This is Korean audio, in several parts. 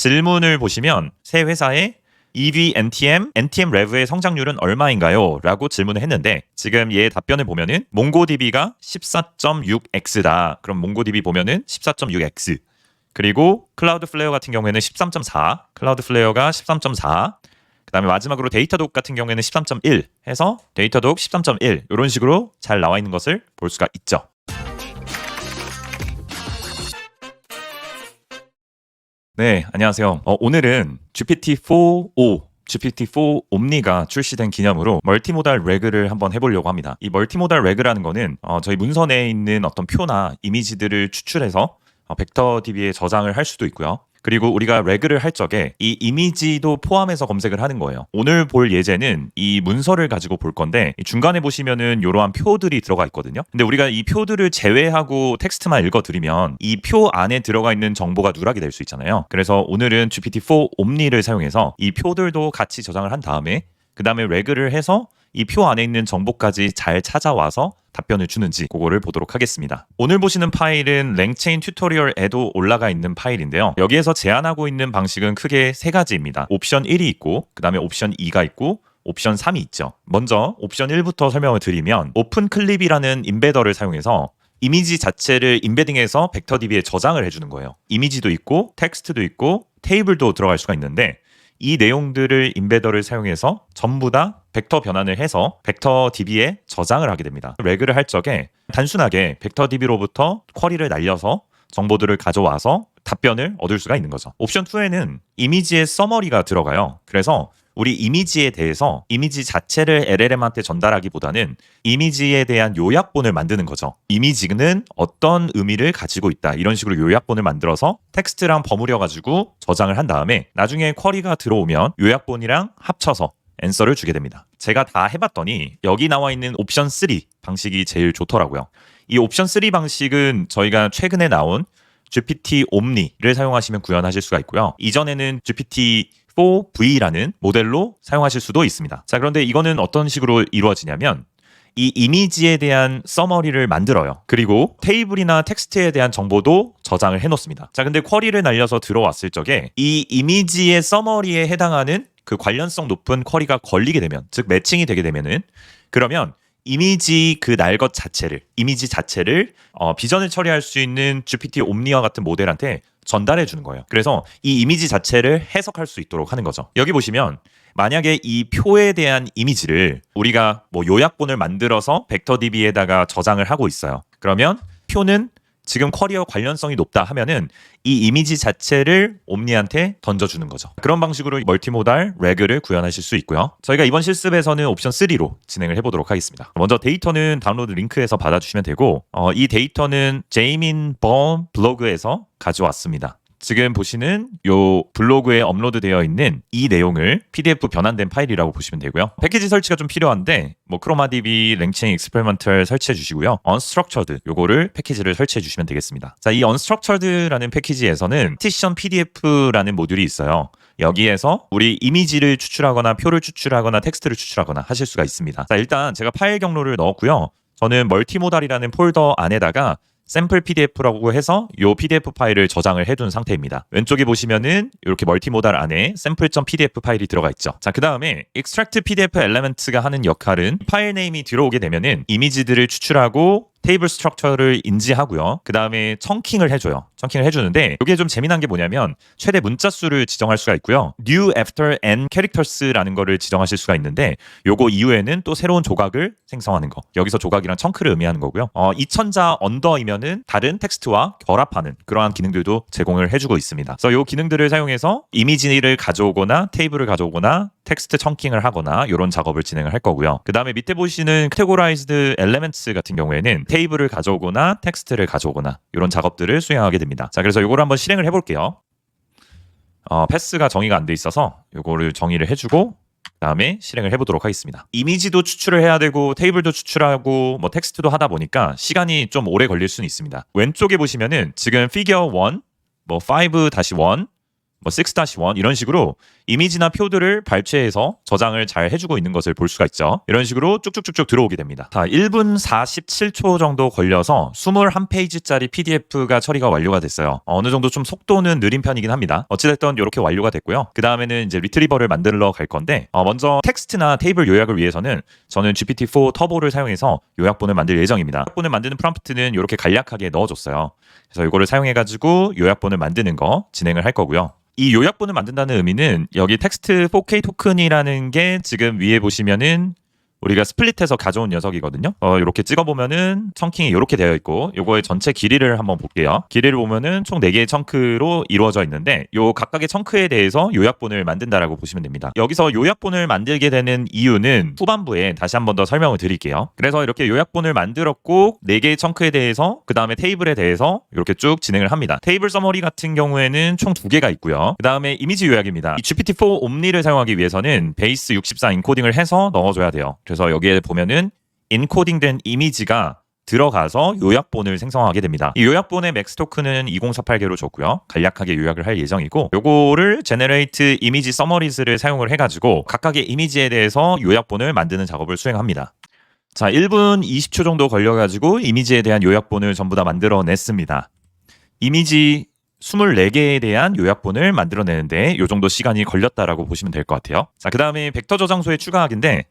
질문을 보시면 새 회사의 EV, NTM 레브의 성장률은 얼마인가요? 라고 질문을 했는데 지금 얘 답변을 보면은 몽고DB가 14.6x다. 그럼 몽고DB 보면은 14.6x. 그리고 클라우드플레어 같은 경우에는 13.4. 클라우드플레어가 13.4. 그다음에 마지막으로 데이터독 같은 경우에는 13.1 해서 데이터독 13.1 이런 식으로 잘 나와 있는 것을 볼 수가 있죠. 네, 안녕하세요. 오늘은 GPT-4o, GPT-4 옴니가 출시된 기념으로 멀티모달 레그를 한번 해보려고 합니다. 이 멀티모달 레그라는 거는 저희 문서 내에 있는 어떤 표나 이미지들을 추출해서 벡터 DB에 저장을 할 수도 있고요. 그리고 우리가 레그를 할 적에 이 이미지도 포함해서 검색을 하는 거예요. 오늘 볼 예제는 이 문서를 가지고 볼 건데 중간에 보시면은 이러한 표들이 들어가 있거든요. 근데 우리가 이 표들을 제외하고 텍스트만 읽어드리면 이 표 안에 들어가 있는 정보가 누락이 될 수 있잖아요. 그래서 오늘은 GPT-4 옴니를 사용해서 이 표들도 같이 저장을 한 다음에 그 다음에 레그를 해서 이 표 안에 있는 정보까지 잘 찾아와서 답변을 주는지 그거를 보도록 하겠습니다. 오늘 보시는 파일은 랭체인 튜토리얼에도 올라가 있는 파일인데요. 여기에서 제안하고 있는 방식은 크게 세 가지입니다. 옵션 1이 있고 그 다음에 옵션 2가 있고 옵션 3이 있죠. 먼저 옵션 1부터 설명을 드리면 오픈 클립이라는 임베더를 사용해서 이미지 자체를 임베딩해서 벡터 DB에 저장을 해주는 거예요. 이미지도 있고 텍스트도 있고 테이블도 들어갈 수가 있는데 이 내용들을 임베더를 사용해서 전부 다 벡터 변환을 해서 벡터 DB에 저장을 하게 됩니다. 레그를 할 적에 단순하게 벡터 DB로부터 쿼리를 날려서 정보들을 가져와서 답변을 얻을 수가 있는 거죠. 옵션 2에는 이미지의 서머리가 들어가요. 그래서 우리 이미지에 대해서 이미지 자체를 LLM한테 전달하기보다는 이미지에 대한 요약본을 만드는 거죠. 이미지는 어떤 의미를 가지고 있다. 이런 식으로 요약본을 만들어서 텍스트랑 버무려가지고 저장을 한 다음에 나중에 쿼리가 들어오면 요약본이랑 합쳐서 앤서를 주게 됩니다. 제가 다 해봤더니 여기 나와 있는 옵션 3 방식이 제일 좋더라고요. 이 옵션 3 방식은 저희가 최근에 나온 GPT 옴니를 사용하시면 구현하실 수가 있고요. 이전에는 GPT-4V라는 모델로 사용하실 수도 있습니다. 자, 그런데 이거는 어떤 식으로 이루어지냐면 이 이미지에 대한 서머리를 만들어요. 그리고 테이블이나 텍스트에 대한 정보도 저장을 해놓습니다. 자, 근데 쿼리를 날려서 들어왔을 적에 이 이미지의 서머리에 해당하는 그 관련성 높은 쿼리가 걸리게 되면, 즉 매칭이 되게 되면은 그러면 이미지 그 날 것 자체를, 이미지 자체를 비전을 처리할 수 있는 GPT 옴니와 같은 모델한테 전달해 주는 거예요. 그래서 이 이미지 자체를 해석할 수 있도록 하는 거죠. 여기 보시면 만약에 이 표에 대한 이미지를 우리가 뭐 요약본을 만들어서 벡터 DB에다가 저장을 하고 있어요. 그러면 표는 지금 쿼리와 관련성이 높다 하면은 이 이미지 자체를 옴니한테 던져주는 거죠. 그런 방식으로 멀티모달 레그를 구현하실 수 있고요. 저희가 이번 실습에서는 옵션 3로 진행을 해보도록 하겠습니다. 먼저 데이터는 다운로드 링크에서 받아주시면 되고 이 데이터는 제이민 범 블로그에서 가져왔습니다. 지금 보시는 요 블로그에 업로드되어 있는 이 내용을 PDF 변환된 파일이라고 보시면 되고요. 패키지 설치가 좀 필요한데 뭐 크로마DB, 랭체인 익스페리먼트를 설치해 주시고요. Unstructured 요거를 패키지를 설치해 주시면 되겠습니다. 자, 이 Unstructured라는 패키지에서는 Partition PDF라는 모듈이 있어요. 여기에서 우리 이미지를 추출하거나 표를 추출하거나 텍스트를 추출하거나 하실 수가 있습니다. 자, 일단 제가 파일 경로를 넣었고요. 저는 멀티모달이라는 폴더 안에다가 샘플 PDF라고 해서 이 PDF 파일을 저장을 해둔 상태입니다. 왼쪽에 보시면은 이렇게 멀티모달 안에 sample.pdf 파일이 들어가 있죠. 자, 그 다음에 extract PDF elements가 하는 역할은 파일 네임이 들어오게 되면은 이미지들을 추출하고 테이블 스트럭처를 인지하고요. 그 다음에 청킹을 해줘요. 청킹을 해주는데 이게 좀 재미난 게 뭐냐면 최대 문자 수를 지정할 수가 있고요. new after n characters라는 거를 지정하실 수가 있는데 요거 이후에는 또 새로운 조각을 생성하는 거. 여기서 조각이랑 청크를 의미하는 거고요. 2000자 언더이면은 다른 텍스트와 결합하는 그러한 기능들도 제공을 해주고 있습니다. 그래서 요 기능들을 사용해서 이미지를 가져오거나 테이블을 가져오거나 텍스트 청킹을 하거나 이런 작업을 진행을 할 거고요. 그 다음에 밑에 보시는 categorized elements 같은 경우에는 테이블을 가져오거나 텍스트를 가져오거나 이런 작업들을 수행하게 됩니다. 자, 그래서 이거를 한번 실행을 해볼게요. 패스가 정의가 안 돼 있어서 이거를 정의를 해주고 그다음에 실행을 해보도록 하겠습니다. 이미지도 추출을 해야 되고 테이블도 추출하고 뭐 텍스트도 하다 보니까 시간이 좀 오래 걸릴 수는 있습니다. 왼쪽에 보시면은 지금 피겨 1, 뭐 5-1, 뭐 6-1 이런 식으로 이미지나 표들을 발췌해서 저장을 잘 해주고 있는 것을 볼 수가 있죠. 이런 식으로 쭉쭉쭉쭉 들어오게 됩니다. 자, 1분 47초 정도 걸려서 21페이지짜리 PDF가 처리가 완료가 됐어요. 어느 정도 좀 속도는 느린 편이긴 합니다. 어찌됐든 이렇게 완료가 됐고요. 그 다음에는 이제 리트리버를 만들러 갈 건데 먼저 텍스트나 테이블 요약을 위해서는 저는 GPT-4 터보를 사용해서 요약본을 만들 예정입니다. 요약본을 만드는 프롬프트는 이렇게 간략하게 넣어줬어요. 그래서 이거를 사용해가지고 요약본을 만드는 거 진행을 할 거고요. 이 요약본을 만든다는 의미는 여기 텍스트 4K 토큰이라는 게 지금 위에 보시면은 우리가 스플릿해서 가져온 녀석이거든요. 이렇게 찍어보면은 청킹이 이렇게 되어 있고 요거의 전체 길이를 한번 볼게요. 길이를 보면은 총 4개의 청크로 이루어져 있는데 요 각각의 청크에 대해서 요약본을 만든다라고 보시면 됩니다. 여기서 요약본을 만들게 되는 이유는 후반부에 다시 한번 더 설명을 드릴게요. 그래서 이렇게 요약본을 만들었고 4개의 청크에 대해서 그 다음에 테이블에 대해서 이렇게 쭉 진행을 합니다. 테이블 서머리 같은 경우에는 총 2개가 있고요. 그 다음에 이미지 요약입니다. 이 GPT-4 옴니를 사용하기 위해서는 베이스 64 인코딩을 해서 넣어줘야 돼요. 그래서 여기에 보면은 인코딩된 이미지가 들어가서 요약본을 생성하게 됩니다. 이 요약본의 맥스 토큰은 2048개로 줬고요. 간략하게 요약을 할 예정이고 요거를 제너레이트 이미지 서머리즈를 사용을 해가지고 각각의 이미지에 대해서 요약본을 만드는 작업을 수행합니다. 자, 1분 20초 정도 걸려가지고 이미지에 대한 요약본을 전부 다 만들어냈습니다. 이미지 24개에 대한 요약본을 만들어내는데 요 정도 시간이 걸렸다라고 보시면 될 것 같아요. 자, 그 다음에 벡터 저장소의 추가하기인데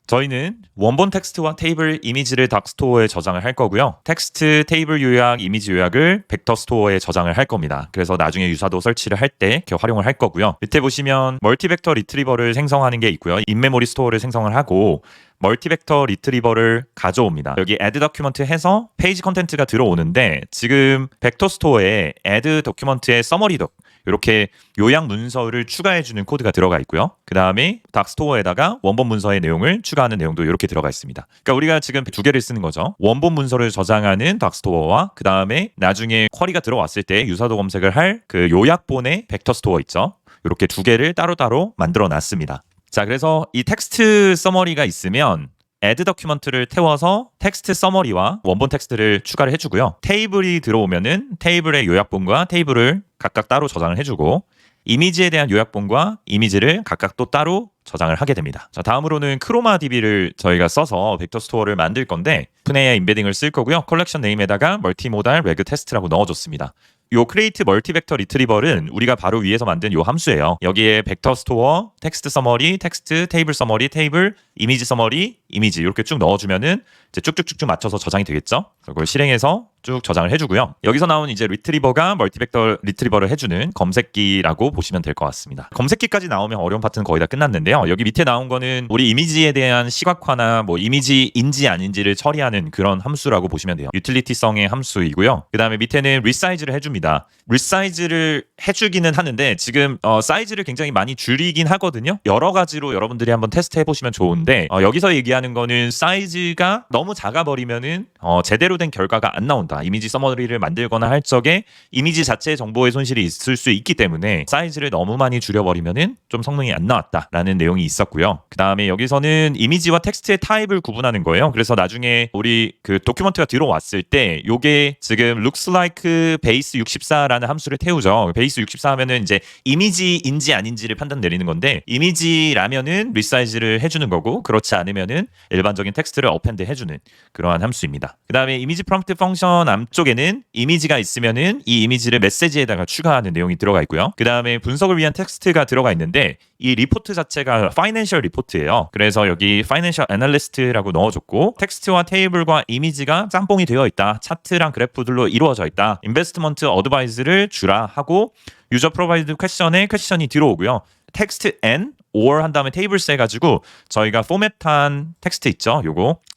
저희는 원본 텍스트와 테이블 이미지를 닥스토어에 저장을 할 거고요. 텍스트, 테이블 요약, 이미지 요약을 벡터 스토어에 저장을 할 겁니다. 그래서 나중에 유사도 설치를 할 때 이렇게 활용을 할 거고요. 밑에 보시면 멀티벡터 리트리버를 생성하는 게 있고요. 인메모리 스토어를 생성을 하고 멀티벡터 리트리버를 가져옵니다. 여기 add document 해서 페이지 컨텐츠가 들어오는데 지금 벡터 스토어에 add document의 서머리 덕 이렇게 요약 문서를 추가해주는 코드가 들어가 있고요. 그 다음에 닥스토어에다가 원본 문서의 내용을 추가하는 내용도 이렇게 들어가 있습니다. 그러니까 우리가 지금 2개를 쓰는 거죠. 원본 문서를 저장하는 닥스토어와 그 다음에 나중에 쿼리가 들어왔을 때 유사도 검색을 할 그 요약본의 벡터 스토어 있죠. 이렇게 2개를 따로따로 만들어 놨습니다. 자, 그래서 이 텍스트 서머리가 있으면 add document를 태워서 텍스트 서머리와 원본 텍스트를 추가를 해주고요. 테이블이 들어오면은 테이블의 요약본과 테이블을 각각 따로 저장을 해주고 이미지에 대한 요약본과 이미지를 각각 또 따로 저장을 하게 됩니다. 자, 다음으로는 크로마 DB를 저희가 써서 벡터 스토어를 만들 건데 오픈AI 임베딩을 쓸 거고요. 컬렉션 네임에다가 멀티모달 레그 테스트라고 넣어줬습니다. 요 크리에이트 멀티벡터 리트리버는 우리가 바로 위에서 만든 요 함수예요. 여기에 벡터 스토어, 텍스트 서머리, 텍스트, 테이블 서머리, 테이블, 이미지 서머리, 이미지 이렇게 쭉 넣어주면은 이제 쭉쭉쭉쭉 맞춰서 저장이 되겠죠. 그걸 실행해서 쭉 저장을 해주고요. 여기서 나온 이제 리트리버가 멀티벡터 리트리버를 해주는 검색기라고 보시면 될 것 같습니다. 검색기까지 나오면 어려운 파트는 거의 다 끝났는데요. 여기 밑에 나온 거는 우리 이미지에 대한 시각화나 뭐 이미지인지 아닌지를 처리하는 그런 함수라고 보시면 돼요. 유틸리티성의 함수이고요. 그 다음에 밑에는 리사이즈를 해줍니다. 리사이즈를 해주기는 하는데 지금 사이즈를 굉장히 많이 줄이긴 하거든요. 여러 가지로 여러분들이 한번 테스트 해보시면 좋은데 여기서 얘기하는 거는 사이즈가 너무 작아버리면은 제대로 된 결과가 안 나온다. 이미지 서머리를 만들거나 할 적에 이미지 자체의 정보의 손실이 있을 수 있기 때문에 사이즈를 너무 많이 줄여버리면은 좀 성능이 안 나왔다라는 내용이 있었고요. 그 다음에 여기서는 이미지와 텍스트의 타입을 구분하는 거예요. 그래서 나중에 우리 그 도큐먼트가 들어왔을 때 요게 지금 looks like base 64라는 함수를 태우죠. 베이스 64 하면은 이제 이미지인지 아닌지를 판단 내리는 건데 이미지라면은 리사이즈를 해주는 거고 그렇지 않으면은 일반적인 텍스트를 어펜드 해주는 그러한 함수입니다. 그 다음에 이미지 프롬프트 펑션 앞쪽에는 이미지가 있으면은 이 이미지를 메시지에다가 추가하는 내용이 들어가 있고요. 그 다음에 분석을 위한 텍스트가 들어가 있는데 이 리포트 자체가 파이낸셜 리포트예요. 그래서 여기 파이낸셜 애널리스트라고 넣어줬고 텍스트와 테이블과 이미지가 짬뽕이 되어 있다. 차트랑 그래프들로 이루어져 있다. 인베스트먼트 어드바이즈를 주라 하고 유저 프로바이드 퀘션에 퀘션이 들어오고요. 텍스트 and or 한 다음에 테이블스 해가지고 저희가 포맷한 텍스트 있죠.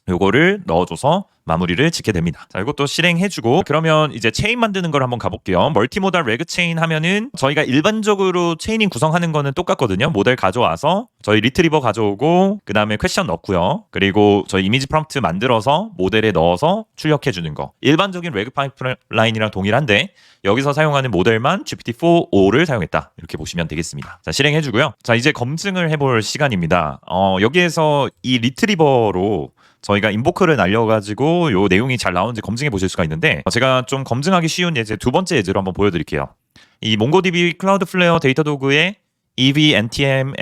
요거를 넣어줘서 마무리를 짓게 됩니다. 자, 이것도 실행해주고 그러면 이제 체인 만드는 걸 한번 가볼게요. 멀티모달 레그 체인 하면은 저희가 일반적으로 체이닝 구성하는 거는 똑같거든요. 모델 가져와서 저희 리트리버 가져오고 그 다음에 퀘션 넣고요. 그리고 저희 이미지 프롬프트 만들어서 모델에 넣어서 출력해주는 거. 일반적인 레그 파이프라인이랑 동일한데 여기서 사용하는 모델만 GPT-4o를 사용했다. 이렇게 보시면 되겠습니다. 자, 실행해주고요. 자, 이제 검증을 해볼 시간입니다. 여기에서 이 리트리버로 저희가 인보크를 날려가지고 요 내용이 잘 나오는지 검증해 보실 수가 있는데 제가 좀 검증하기 쉬운 예제 두 번째 예제로 한번 보여드릴게요. 이 몽고DB 클라우드플레어 데이터도구의 EV, NTM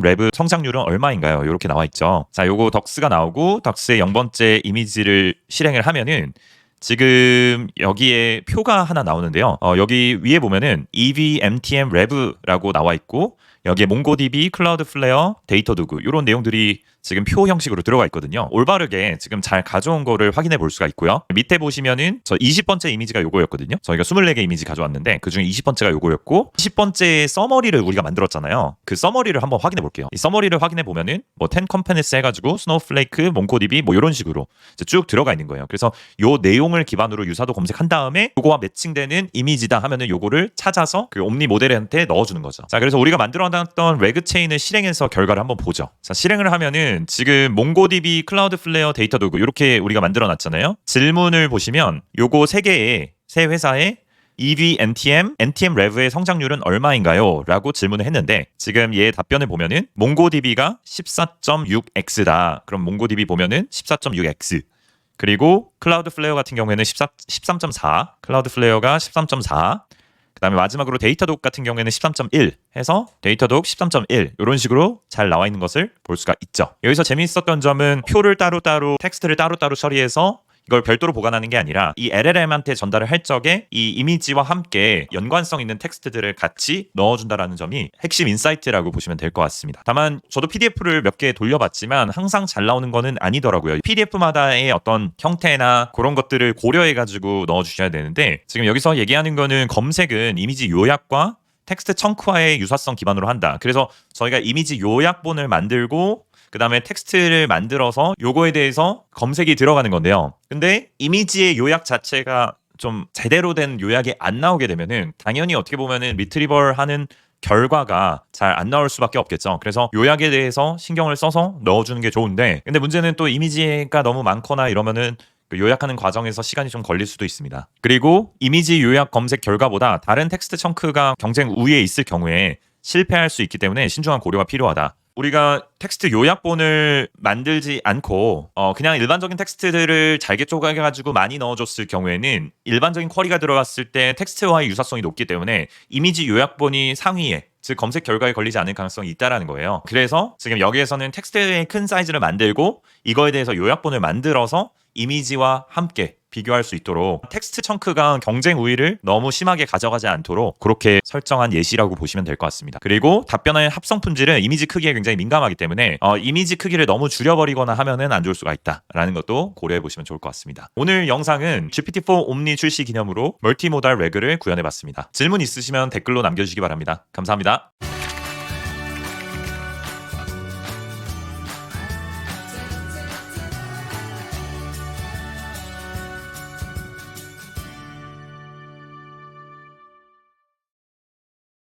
랩 성장률은 얼마인가요? 이렇게 나와 있죠. 자, 요거 덕스가 나오고 덕스의 0번째 이미지를 실행을 하면은 지금 여기에 표가 하나 나오는데요. 여기 위에 보면은 EV, NTM 랩이라고 나와 있고 여기에 몽고DB 클라우드플레어 데이터도구 이런 내용들이 지금 표 형식으로 들어가 있거든요. 올바르게 지금 잘 가져온 거를 확인해 볼 수가 있고요. 밑에 보시면은 저 20번째 이미지가 요거였거든요. 저희가 24개 이미지 가져왔는데 그중에 20번째가 요거였고 10번째 서머리를 우리가 만들었잖아요. 그 서머리를 한번 확인해 볼게요. 이 서머리를 확인해 보면은 뭐 10 컴포넌스 해가지고 스노우플레이크, 몽고DB 뭐 이런 식으로 쭉 들어가 있는 거예요. 그래서 요 내용을 기반으로 유사도 검색한 다음에 요거와 매칭되는 이미지다 하면은 요거를 찾아서 그 옴니 모델한테 넣어주는 거죠. 자, 그래서 우리가 만들어놨던 레그 체인을 실행해서 결과를 한번 보죠. 자, 실행을 하면은 지금 몽고DB 클라우드플레어 데이터도구 이렇게 우리가 만들어놨잖아요. 질문을 보시면 요거 세 회사의 EV, NTM 랩의 성장률은 얼마인가요? 라고 질문을 했는데 지금 얘 답변을 보면은 몽고DB가 14.6x다. 그럼 몽고DB 보면은 14.6x. 그리고 클라우드플레어 같은 경우에는 13.4. 클라우드플레어가 13.4. 그 다음에 마지막으로 데이터독 같은 경우에는 13.1 해서 데이터독 13.1 이런 식으로 잘 나와 있는 것을 볼 수가 있죠. 여기서 재미있었던 점은 표를 따로따로 텍스트를 따로따로 처리해서 이걸 별도로 보관하는 게 아니라 이 LLM한테 전달을 할 적에 이 이미지와 함께 연관성 있는 텍스트들을 같이 넣어준다라는 점이 핵심 인사이트라고 보시면 될 것 같습니다. 다만 저도 PDF를 몇 개 돌려봤지만 항상 잘 나오는 거는 아니더라고요. PDF마다의 어떤 형태나 그런 것들을 고려해가지고 넣어주셔야 되는데 지금 여기서 얘기하는 거는 검색은 이미지 요약과 텍스트 청크화의 유사성 기반으로 한다. 그래서 저희가 이미지 요약본을 만들고 그 다음에 텍스트를 만들어서 요거에 대해서 검색이 들어가는 건데요. 근데 이미지의 요약 자체가 좀 제대로 된 요약이 안 나오게 되면은 당연히 어떻게 보면은 리트리벌 하는 결과가 잘 안 나올 수밖에 없겠죠. 그래서 요약에 대해서 신경을 써서 넣어주는 게 좋은데 근데 문제는 또 이미지가 너무 많거나 이러면은 그 요약하는 과정에서 시간이 좀 걸릴 수도 있습니다. 그리고 이미지 요약 검색 결과보다 다른 텍스트 청크가 경쟁 우위에 있을 경우에 실패할 수 있기 때문에 신중한 고려가 필요하다. 우리가 텍스트 요약본을 만들지 않고 그냥 일반적인 텍스트들을 잘게 쪼개가지고 많이 넣어줬을 경우에는 일반적인 쿼리가 들어갔을 때 텍스트와의 유사성이 높기 때문에 이미지 요약본이 상위에 즉 검색 결과에 걸리지 않을 가능성이 있다라는 거예요. 그래서 지금 여기에서는 텍스트의 큰 사이즈를 만들고 이거에 대해서 요약본을 만들어서 이미지와 함께 비교할 수 있도록 텍스트 청크가 경쟁 우위를 너무 심하게 가져가지 않도록 그렇게 설정한 예시라고 보시면 될 것 같습니다. 그리고 답변의 합성 품질은 이미지 크기에 굉장히 민감하기 때문에 이미지 크기를 너무 줄여버리거나 하면은 안 좋을 수가 있다라는 것도 고려해 보시면 좋을 것 같습니다. 오늘 영상은 GPT-4 옴니 출시 기념으로 멀티모달 레그를 구현해 봤습니다. 질문 있으시면 댓글로 남겨주시기 바랍니다. 감사합니다.